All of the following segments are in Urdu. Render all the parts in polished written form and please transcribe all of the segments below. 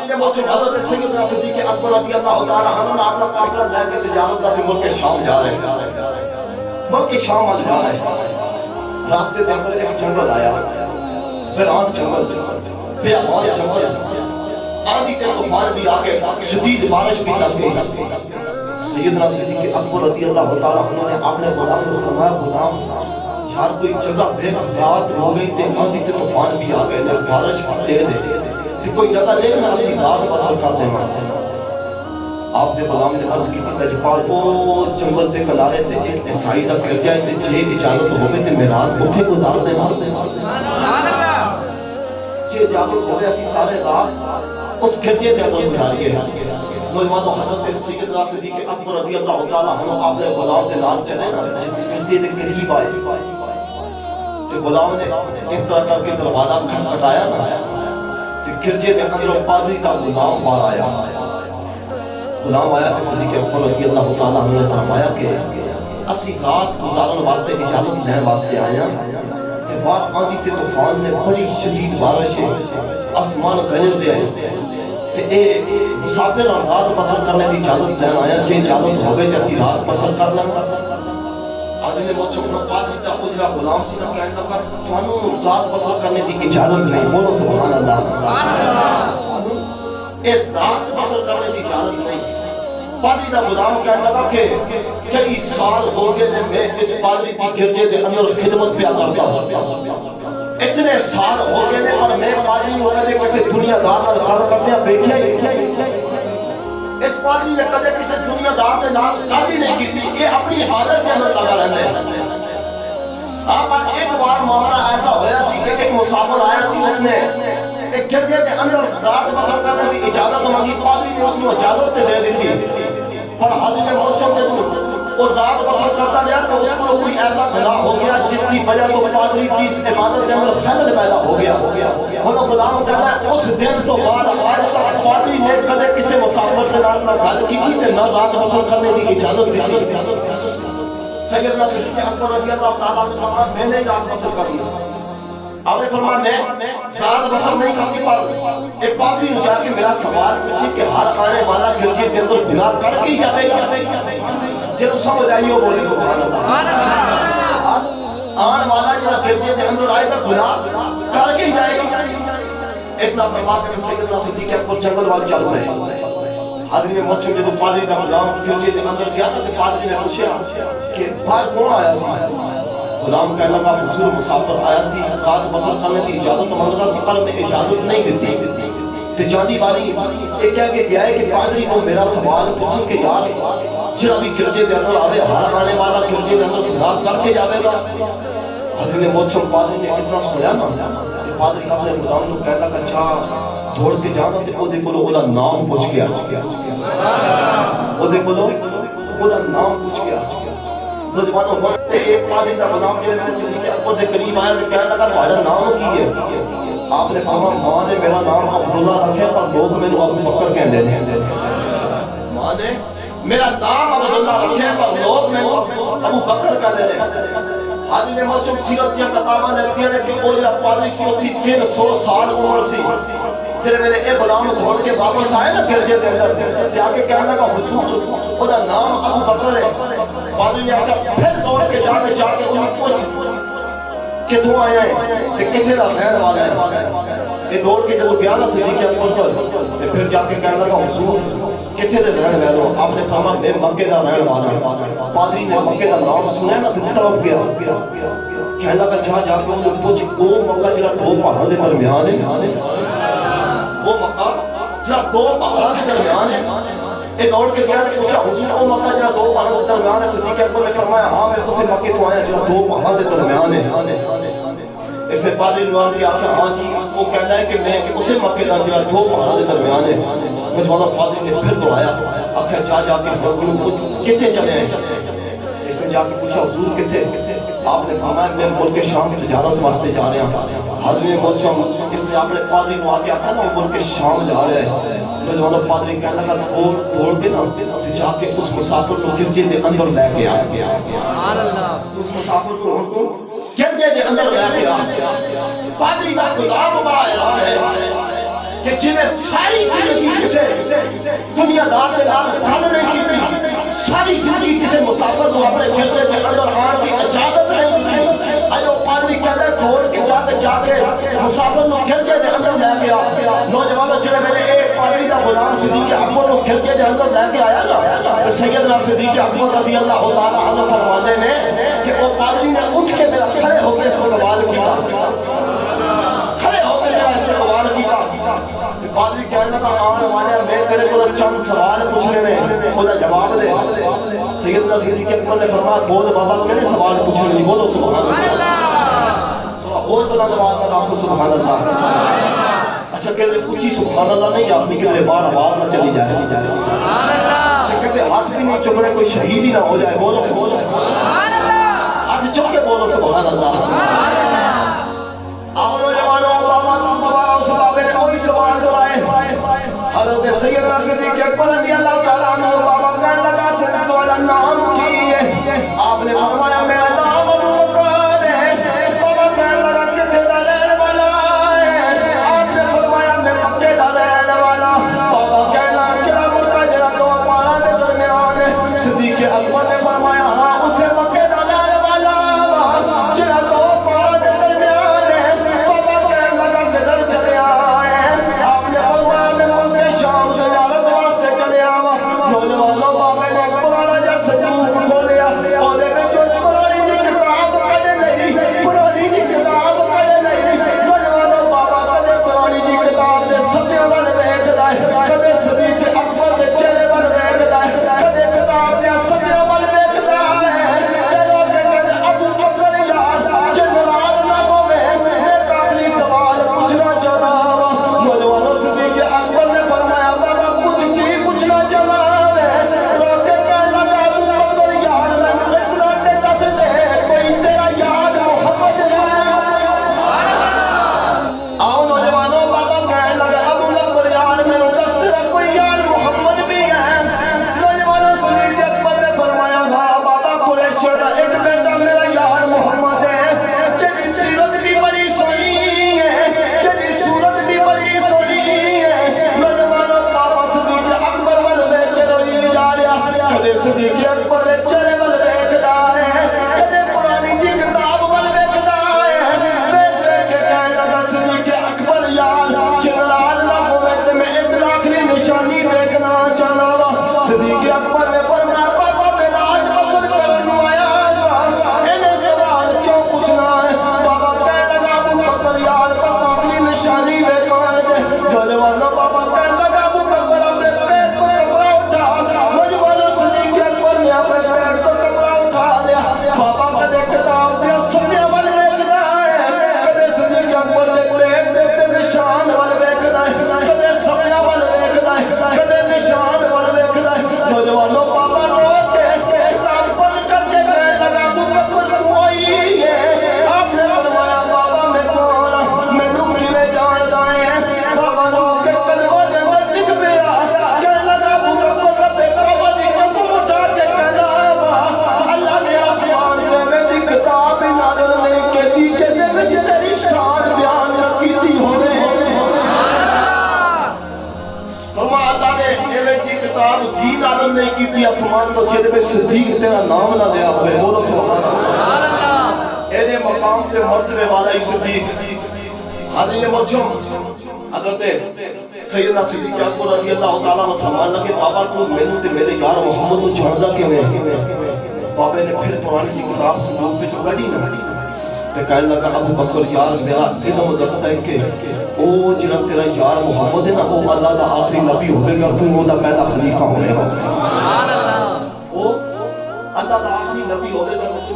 حاضرین موچو حضرت سیدنا صدیق اکبر رضی اللہ تعالی عنہ نے اپنا قافلہ لے کے تجارت کا ملک شام جا رہے ہیں، ملک شام جا رہے ہیں۔ راستے میں اندر ایک جنگل آیا، ویران جنگل، بیابان جنگل، آندھی کے طوفان بھی آگے، شدید بارش بھی لگ گئی۔ سیدنا صدیق اکبر رضی اللہ تعالی عنہ نے اپنے غلام کو فرمایا، غلام یار کوئی جگہ دیکھ، رات ہو گئی تے آندھی کے طوفان بھی آ گئے، بارش بھی تیز ہے، تے کوئی جگہ دیکھنا اسی رات بسر کر دینا۔ آپ نے غلام نے عرض کی تھی جپال او جنگل کے کنارے تے ایک عیسائی دا گرجا ہے تے جے اجازت ہوے تے میں رات اوتھے گزار دے۔ سبحان اللہ، جے اجازت ہوے اسی سارے رات اس گرجے دے اندر گزاریے۔ نوجوانوں حضرت سیدنا صدیق اکبر رضی اللہ تعالی عنہ اپنے غلام دے نال چلے نا، گرجے دے قریب آئے تے غلام نے اس طرح کر کے دروازہ کھٹکھٹایا نا تے گرجے دے اندر پادری دا غلام باہر آیا۔ غلام آیا کہ صدیق اکبر رضی اللہ تعالی عنہ نے فرمایا کہ اسی رات گزارن واسطے اجازت لین واسطے آیا کہ باہر آندھی تے طوفان نے بڑی شدید بارش ہے، آسمان گرج دے تے اے مسافر رات بسر کرنے دی اجازت لین آیا، جے اجازت ہوگی تے اسی رات بسر کر لیں۔ آدمی موچوں کو پادری دا اجرا غلام سی نہ کہنے لگا تھانوں رات بسر کرنے دی اجازت نہیں۔ بولو سبحان اللہ، سبحان اللہ، اے رات بسر کرنے دی اجازت نہیں۔ پادری دا غلام کہنے لگا کہ کئی سال ہو گئے نے میں اس پادری کی گرجے دے اندر خدمت پہ کرتا ہوں، اتنے سال ہو گئے نے پر میں پادری نہیں ہو گئے کسی دنیا دار نال گل کرنے بیٹھیا ہی اس پادری نے کدے کسی دنیا دار دے نال گل ہی نہیں کیتی، یہ اپنی حالت کے اندر لگا رہندا ہے۔ آپ ایک بار معاملہ ایسا ہویا سی کہ ایک مسافر آیا سی، اس نے ایک گرجے دے اندر رات بسر کرنے کی اجازت مانگی، پادری نے اس نے اجازت دے دی پر حاضر نے بہت چھوٹے اور رات بسر کرتا رہا تو اس کو کوئی ایسا گناہ ہو گیا جس کی وجہ تو پادری کی عبادت کے اندر خلل پیدا ہو گیا۔ وہ غلام کہتا ہے اس دن تو بعد آج تک پادری نے کدے کسی مسافر سے رات نہ گل کی تے نہ رات بسر کرنے کی اجازت دی۔ سیدنا صدیق اکبر رضی اللہ تعالیٰ نے فرمایا میں نے رات بسر کر دی۔ آپ نے فرمایا میں رات بسر نہیں کرتی پر ایک پادری نے جا کے میرا سوال پوچھی کہ ہر آنے والا گرجے کے اندر گناہ کر کے ہی جاوے گا؟ جب سمجھ آئیے وہ بولے سبحان اللہ، آن والا جنہا گرجے کے اندر آئے گا گناہ کر کے ہی جائے گا۔ اتنا فرما کر سیدنا صدیق اکبر جنگل والے چل رہے حاضر نے مجھ چکے تو پادری کا غلام گرجے کے اندر گیا تھا کہ پادری نے پوچھا کہ باہر کون آیا سی؟ غلام کہنے لگا حضور مسافر آیا سی، رات بسر کرنے کی اجازت مانگتا سی پر میں اجازت نہیں دیتی تے جاندی باری ایک کہہ کے گیا ہے کہ پادری کو میرا سوال پوچھے کہ یار جنہا بھی گرجے دے اندر آوے ہر آنے والا گرجے دے اندر گناہ کر کے جاوے گا؟ حضرت نے موچوں پادری نے اتنا سویا نا کہ پادری اپنے غلام کو کہنے لگا چاہ دوڑ کے جانا تے او دے کولو اودا نام پوچھ کے او دے کولو اودا نام پوچھ کے نوجوانوں کو ایک پادری دا غلام جو میں صدیق اکبر دے قریب آیا تے کہنے لگا تمہارا نام کی ہے؟ آپ نے کہا ماں نے میرا نام عبداللہ رکھا پر لوگ میں نے ابو بکر کہندے تھے۔ ماں نے میرا نام عبداللہ رکھے پر لوگ میں ابو بکر کہندے تھے۔ حاضر نے موچوں سیرت یا کتابہ لگتی ہے کہ وہ جب پادری سی ہوتی 300 سال عمر سی، جنہیں میں نے ایک غلام دھوڑ کے واپس آئے نا گرجے دے اندر جا کے کہنے لگا حضور خدا نام ابو بکر ہے۔ پادری نے آگا پھر دوڑ کے جا کے انہیں پوچھ کتوں آئے ہیں تے کتنے دا رہن والا ہے؟ یہ دوڑ کے جب گیا نا صدیق اکبر پر پھر جا کے کہنے لگا حضور کتنے دے رہن والے ہو؟ آپ نے کہا میں مکے دا رہن والا ہوں۔ پادری نے مکے دا نام سنا نا تو طرف گیا، کہنے لگا جا کے انہیں پوچھ وہ مکہ جڑا دو پہاڑوں دے درمیان ہے، وہ مکہ جڑا دو پہاڑوں دے درمیان ہے۔ ایک دوڑ کے گیا کہ پوچھا حضور وہ مکہ جڑا دو پہاڑوں دے درمیان ہے؟ صدیق اکبر نے فرمایا ہاں میں اسے مکے تو آیا جڑا دو پہاڑوں دے درمیان ہے۔ اس نے پادری نوان کی آنکھیں ہاں جی وہ کہتا ہے کہ میں اسے مکے دا جڑا دو پہاڑوں دے درمیان ہے۔ مجھوانا پادری نے پھر دوڑایا آنکھیں جا کے کتے چلے ہیں؟ اس نے جا کے پوچھا حضور کتے؟ آپ نے فرمایا میں ملک شام کی تجارت واسطے جا رہا ہوں۔ حاضرین موچوں اس نے اپنے پادری کو آگے آکھا نا ملک شام جا رہا ہے۔ نوجوانوں پادری کہنے لگا دوڑ کے نا جا کے اس مسافر کو گرجے دے اندر لے کے آیا۔ اس مسافر کو گرجے دے اندر لے کے آیا۔ پادری دا غلام باہر ہے کہ جنہیں ساری زندگی مسافر کو اپنے گرجے کے اندر آنے کی اجازت نہیں دی. اجو پادری کہتا ہے دوڑ کے جاتے مسافر کو گرجے کے اندر لے گیا. نوجوانوں چلے میں نے ایک پادری کا غلام صدیق اکبر کو گرجے کے اندر لے کے آیا نا تو سیدنا صدیق اکبر رضی اللہ تعالیٰ عنہ فرماتے ہیں کہ وہ پادری نے اٹھ کے میرا کھڑے ہو کے استقبال کیا. کھڑے ہو کے میرا استقبال کیا. پادری کہنے لگا آنے والے میں تیرے کو چند سوال پوچھنے میں خدا جواب دے. سیدنا صدیق اکبر نے فرمایا بول بابا کہنے سوال پوچھنے نہیں بولو سبحان اللہ. تھوڑا اور بلند آواز میں آپ کو سبحان اللہ. اچھا کہتے اونچی سبحان اللہ نہیں آپ نکلے بار بار نہ چلی جائے. کیسے ہاتھ بھی نہیں چکنے کوئی شہید ہی نہ ہو جائے. بولو ہاتھ چک کے بولو سبحان اللہ. آؤ نوجوانوں بابا دوبارہ اس بابے نے کوئی سوال کرائے. حضرت سیدنا صدیق اکبر رضی اللہ تعالیٰ عنہ بابا کہنے لگا سنت والا نام کی ہے. آپ نے فرمایا میرا نام ابو بکر ہے. بابا کہنے لگا کتنے دا رہنے والا ہے. آپ نے فرمایا میں مکے دا رہنے والا. بابا کہنے لگا کلا مکہ جڑا دو پہاڑاں دے درمیان ہے. صدیق اکبر نے فرمایا ہاں اسے مکے دا رہنے والا جڑا دو پہاڑاں دے درمیان ہے. بابا کہنے لگا کدھر چلے آئے. آپ نے فرمایا میں ملک شام سے زیارت واسطے چلے آوا. نوجوانوں بابا نے پرانا جا صندوق کھولیا اور دے میں جو پرانی جی کتاب کھڑے نہیں پرانی جی کتاب کھڑے نہیں. نوجوانوں بابا کدے پرانی جی کتاب دے سبیاں وال ویکھدا ہے کدے صدیق اکبر دے چہرے وال ویکھدا ہے کدے کتاب دے سبیاں وال ویکھدا ہے. چلو کہ کدے ابو بکر یار جے ناراض نہ ہوے میں قابلی سوال پوچھنا چاہتا ہوں. نوجوانوں صدیق اکبر نے فرمایا بابا کچھ کی پوچھنا چاہتا ہوں. روکے کہنے لگا ابو بکر یار میں اتنا دے دس دے کوئی تیرا یاد محمد ہے. آؤ نوجوانوں بابا کہنے لگا ابو بکر یار میں دس تیرا کوئی یار محمد بھی ہے. نوجوانوں صدیق اکبر نے فرمایا ہاں بابا قریش دا ایک بیٹا میرا یار محمد ہے جدی سیرت بھی بڑی سونی ہے جدی صورت بھی بڑی سونی ہے. نوجوانوں بابا صدیق اکبر وال ویکھ کے روئی جا رہا. کدے صدیق اکبر دے چہرے وال ویکھدا ہے کدے پرانی جی کتاب وال ویکھدا ہے. ویکھ ویکھ کے کہنے لگا صدیق اکبر یار جے ناراض نہ ہوے تے میں ایک آخری نشانی دیکھنا چاہنا وا. صدیق اکبر نے فرمایا بابا میرا آج پسند کرنے آیا سا انہیں سوال کیوں پوچھنا ہے. بابا کہنے لگا ابو بکر یار بس آخری نشانی دیکھان دے. نوجوانوں بابا کہنے لگا ابو بکر اپنے پیر تو کپڑا اٹھا. نوجوانوں صدیق اکبر نے اپنے پیر تو کپڑا اٹھا لیا. بابا کدے کتاب دیا سبیاں وال ویکھدا ہے کدے صدیق اکبر دے پیر دے تے نشان وال ویکھدا ہے کدے سبیاں وال ویکھدا ہے کدے نشان وال ویکھدا ہے. نوجوانوں بابا رو کے کتاب بند کر کے کہنے لگا ابو بکر تو آئی ہے. آپ نے فرمایا بابا میں کون ہوں مینوں کیویں جاندا ہے. بابا رو کے قدموں دے اندر ڈگ پیا. کہنے لگا ابو بکر رب کعبہ دی قسم اٹھا کے کہنا اللہ نے آسمان دے میں دی کتاب ہی نازل نہیں کیتی جے وچ تیری شان بیان نہ کیتی ہوے. فرمایا اللہ نے ایویں دی کتاب جی نازل نہیں کیتی آسمان تو جے میں صدیق تیرا نام نہ لیا ہوئے. بولو سبحان اللہ. اینے مقام تے مرتبے والا ہی صدیق. حاضرین موجود حضرت سیدنا صدیق اکبر رضی اللہ تعالیٰ عنہ فرمان لگے بابا تو مینوں تے میرے یار محمد کو جاندا کیویں. بابے نے پھر قرآن کی کتاب صندوق وچ کڈی نہ تے کہنے لگا ابو بکر یار میرا علم دستا ہے کہ او جڑا تیرا یار محمد ہے نا وہ اللہ دا آخری نبی ہوے گا تو او دا پہلا خلیفہ ہوے گا. سبحان اللہ. او اللہ دا آخری نبی ہوے گا تو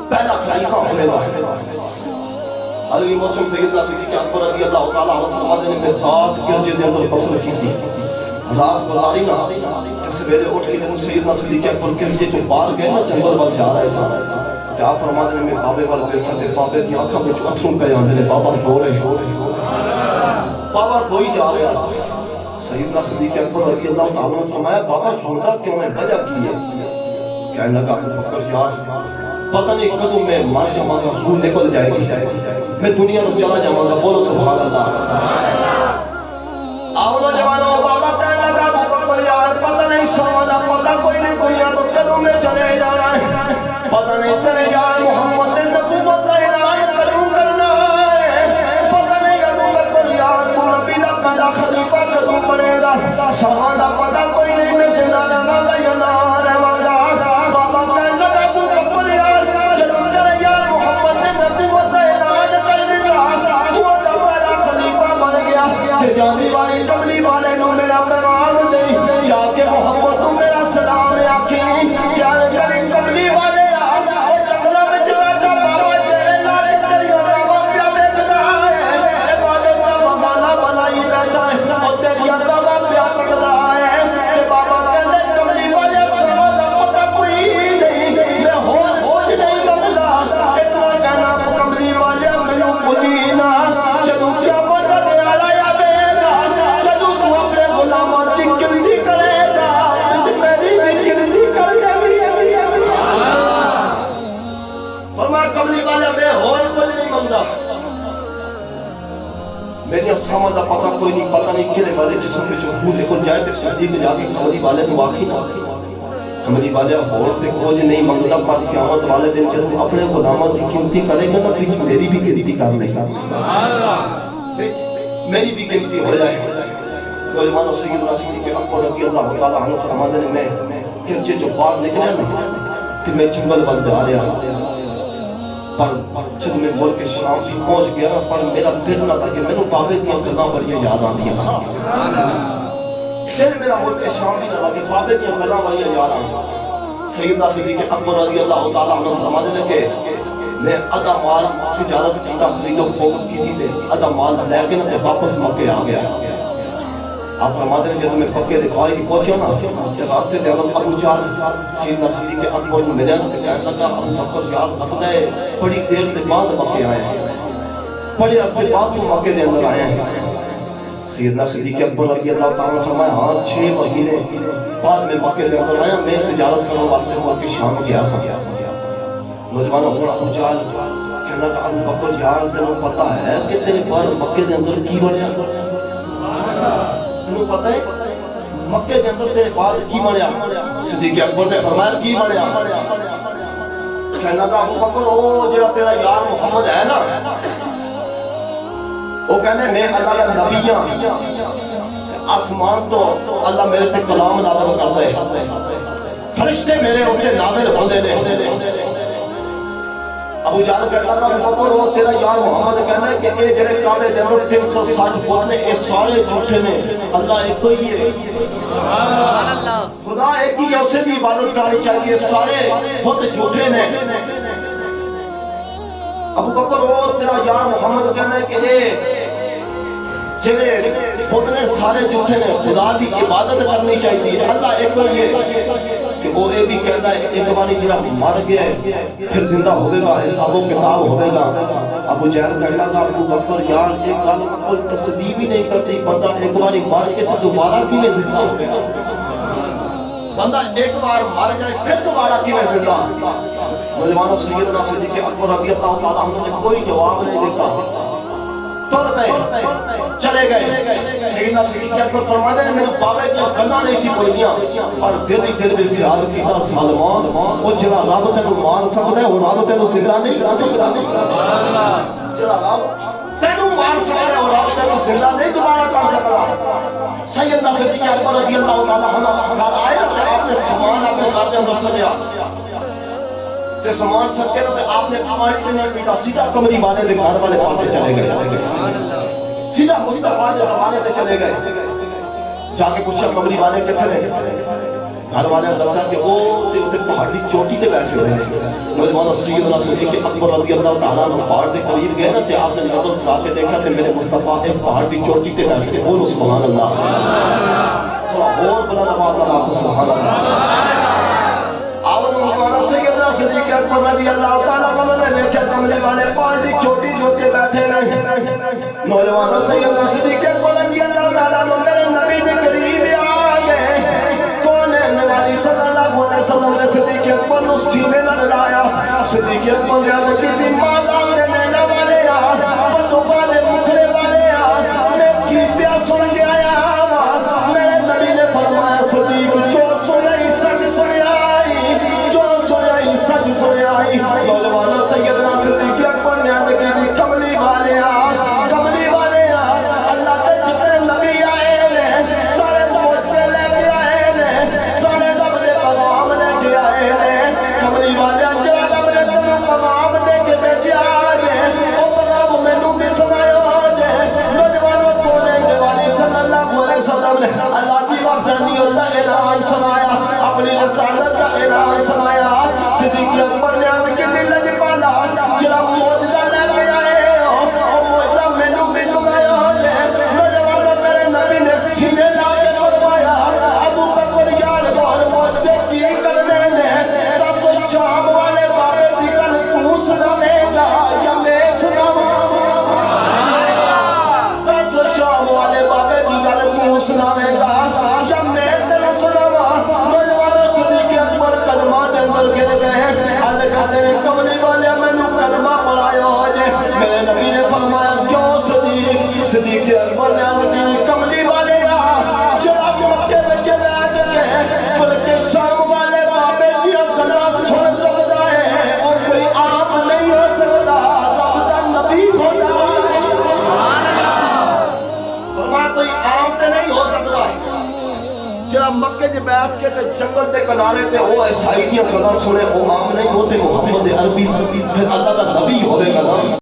پہلا خلیفہ ہوے گا. حضرت موسم سیدنا صدیق اکبر رضی اللہ تعالیٰ عنہ فرماتے ہیں میں رات گرجے دے اندر بسر کی تھی رات گزاری نہ تے سویرے اٹھ کے سیدنا صدیق اکبر گرجے جو باہر گئے نا جنگل وال جا رہے سن تے آپ فرماتے ہیں میں بابے وال دیکھا تے بابے دی آنکھاں وچ اتھرو پے جاندے نے. بابا رو رہے بابا روئی جا رہا. سیدنا صدیق اکبر رضی اللہ تعالیٰ عنہ فرمایا بابا روندا کیوں ہے وجہ کی ہے. کہنے لگا ابو بکر یار پتہ نہیں کدوں میں مر جاواں گا روح نکل جائے گی میں دنیا کو چلا جاواں گا. بولو سبحان اللہ. آؤ نوجوانوں بابا کہنے لگا ابو بکر یار پتہ نہیں سمجھا پتہ پتہ کوئی نہیں دنیا تو کدوں میں چلے جانا ہے پتہ نہیں تیرے یار محمد نے نبوت کا اعلان کدوں کرنا ہے پتہ نہیں ابو بکر یار تو نبی دا پہلا خلیفہ کدوں بنے گا سما دا پتہ کوئی نہیں میں زندہ رہاں گا یا نہ رہاں گا بابا کہنے لگا ابو بکر یار جدوں تیرے یار محمد نے نبوت کا اعلان کر دیا تو دا پہلا خلیفہ بن گیا تے جاندی والی کملی والے نو میرا پیغام دے جا کے محمد تو میرا سلام آکھی کیا کریں کملی والے وہ جنگلہ میں بیٹھا بابا تیرے نال تیری راواں پیا ویکھدا ہے عبادت دا بہانہ بنائی بیٹھا ہے او تیری راواں پیا تکدا ہے تے بابا کہندے کملی والے سما دا پتہ کوئی نہیں میں ہور نہیں منگدا اتنا کہنا کملی والے مینوں بھلی نہ جدوں قیامت دا دیاڑا آوے گا جدوں تو اپنے غلاماں دی گنتی کرے گا وچ میری بھی گنتی کر دے فرمایا کملی والا میں ہور کچھ نہیں منگدا میری سمجھ دا پتہ کوئی نہیں پتہ نہیں کہڑے والے جسم میں جو خون نکل جائے تے سجدے سے جا کے کملی والے نو آکھی نہ کملی والے ہور تے کچھ نہیں منگدا پر قیامت والے دن جدوں اپنے غلاماں دی گنتی کرے گا نا وچ میری بھی گنتی کر لے گا سبحان اللہ میری بھی گنتی ہو جائے کوئی مانو سیدنا صدیق اکبر رضی اللہ تعالیٰ عنہ فرماتے ہیں میں کرچے جو باہر نکلیا نا کہ میں جنگل بن جا رہا پر جب میں ملک شام بھی پہنچ گیا نا پر میرا دل نہ تھا کہ میں نے بابے دیا گلاں بڑی یاد آندی ہیں دل میرا ملک شام بھی نہ لگے بابے دیا گلاں بڑی یاد آندی سیدنا صدیق اکبر رضی اللہ تعالیٰ عنہ فرماتے ہیں کہ میں ادھا مال تجارت کیتا خرید و فروخت کی تھی ادھا مال لے کے نا واپس مکے آ گیا آپ فرماتے ہیں جب میں پکے دکھائی کی پہنچا نا کہ راستے دے اگر ابو جہل سیدنا صدیق اکبر کو ملیا نا کہ کہنے لگا ابو بکر یار لگتا ہے بڑی دیر کے بعد مکے آئے ہیں بڑے عرصے بعد تو مکے دے اندر آئے ہیں سیدنا صدیق اکبر رضی اللہ تعالیٰ نے فرمایا ہاں 6 مہینے بعد میں مکے دے اندر آیا میں تجارت کرنے واسطے ملک شام گیا سا نوجوانوں کو ابو جہل کہنے لگا ابو بکر یار تینوں پتہ ہے کہ تیرے بعد مکے دے اندر کی بنیا تینوں پتہ ہے مکے دے اندر تیرے بعد کی بنیا صدیق اکبر نے فرمایا کی بنیا کہنے لگا ابو بکر او جڑا تیرا یار محمد ہے نا وہ کہنے میں اللہ کا نبی ہاں آسمان تو اللہ میرے تے کلام نازل کرتا ہے فرشتے میرے اوتے نازل ہوندے نے ابو جہل کہتا تھا ابو بکر وہ تیرا یار محمد کہنا ہے کہ یہ جڑے کعبے دے اندر 360 فٹ نے یہ سارے جھوٹے نے اللہ ایک ہی ہے سبحان اللہ خدا ایک ہی ہے اسے بھی عبادت کرنی چاہیے سارے بت جھوٹے نے ابو بکر وہ تیرا یار محمد کہنا ہے کہ یہ جڑے بت نے سارے جھوٹے نے خدا دی عبادت کرنی چاہیے اللہ ایک ہی ہے کہ وہ یہ بھی کہتا ہے ایک باری جڑا مر گیا ہے پھر زندہ ہوئے گا حساب و کتاب ہوئے گا ابو جہل کہنا تھا ابو بکر یار ایک گل کوئی تصدیق ہی نہیں کرتی بندہ ایک باری مر کے دوبارہ کی میں زندہ ہوئے گا بندہ ایک بار مر جائے پھر دوبارہ کی میں زندہ نوجوانوں سیدنا صدیق اکبر رضی اللہ تعالیٰ عنہ نے کوئی جواب نہیں دیتا تر پہ چلے گئے سیدنا صدیق اکبر فرماتے ہیں میرے بابے دیا گلاں نہیں سی پڑھیاں پر دل ہی دل میں خیال کیتا سلمان وہ جڑا رب تینوں مار سکدا ہے وہ رب تینوں زندہ نہیں کر سکدا جڑا رب تینوں مار سکدا ہے وہ رب تینوں زندہ نہیں دوبارہ کر سکدا سیدنا صدیق اکبر رضی اللہ تعالیٰ عنہ گھر آئے کہ آپ نے سامان اپنے گھر کے اندر سجایا تے سامان سب کے تو آپ نے پانی بھی نہیں پیتا سیدھا کمری والے دے گھر والے پاسے چلے گئے سیدھا مصطفیٰ دے حوالے تے چلے گئے جا کے پوچھا کمری والے کتنے رہے گھر والے دسا کہ وہ تے پہاڑی چوٹی تے بیٹھے ہوئے ہیں نوجوان سیدنا صدیق اکبر رضی اللہ تعالیٰ عنہ پہاڑ دے قریب گئے نا تے آپ نے نظر اٹھا کے دیکھا کہ میرے مصطفیٰ ایک پہاڑ کی چوٹی تے بیٹھ کے بولو سبحان اللہ تھوڑا اور بلند آواز اللہ سبحان اللہ سیدنا صدیق اکبر رضی اللہ تعالیٰ عنہ نے دیکھا کمرے والے پارٹی چھوٹی چھوٹی بیٹھے نہیں نوجوان سیدنا صدیق اکبر رضی اللہ تعالیٰ عنہ میرے نبی کے قریب آ گئے کون ہے نبی صلی اللہ علیہ وسلم نے صدیق اکبر کو سینے نہ لایا صدیق اکبر نے عرض کی تھی مالا نے نینا والے پتو والے مکھڑے والے میں کی پیا سن کے آیا میرے نبی نے فرمایا صدیق جو سن نہیں سکتا وسلم نے اللہ کی وحدانیت کا اعلان سنایا، اپنی رسالت کا اعلان سنایا، صدیق اکبر نے ان کے دل لج پالا جڑا معجزہ لے کے آئے او معجزہ مینوں بھی سنایا ہے۔ نوجوانوں میرے نبی نے سینے لا کے فرمایا ابو بکر یار غور معجزے کی کرنے نے دسو شام والے بابے دی گل تو سناوے گا یا میں سناواں؟ دسو شام والے بابے دی گل تو سناوے گا یا میں تینوں سناواں؟ نوجوانوں صدیق اکبر قدماں دے اندر گر گئے، کہتے ہیں کملی والے مینوں کلمہ پڑھایا ہو جے۔ میرے نبی نے فرمایا کیوں صدیق؟ صدیق اکبر نے عربی کملی والے جڑا مکے وچ بیٹھ کے بلکہ شام والے بابے دی گلاں سن سکدا ہے اور کوئی عام نہیں ہو سکتا، رب دا نبی ہوتا۔ فرمایا کوئی عام تے نہیں ہو سکتا جڑا مکے وچ بیٹھ کے تے جنگل دے کنارے تے او عیسائی دیاں گلاں سنے، او عام نہیں ہوتے، محمد عربی پھر اللہ دا نبی ہوے گا نا۔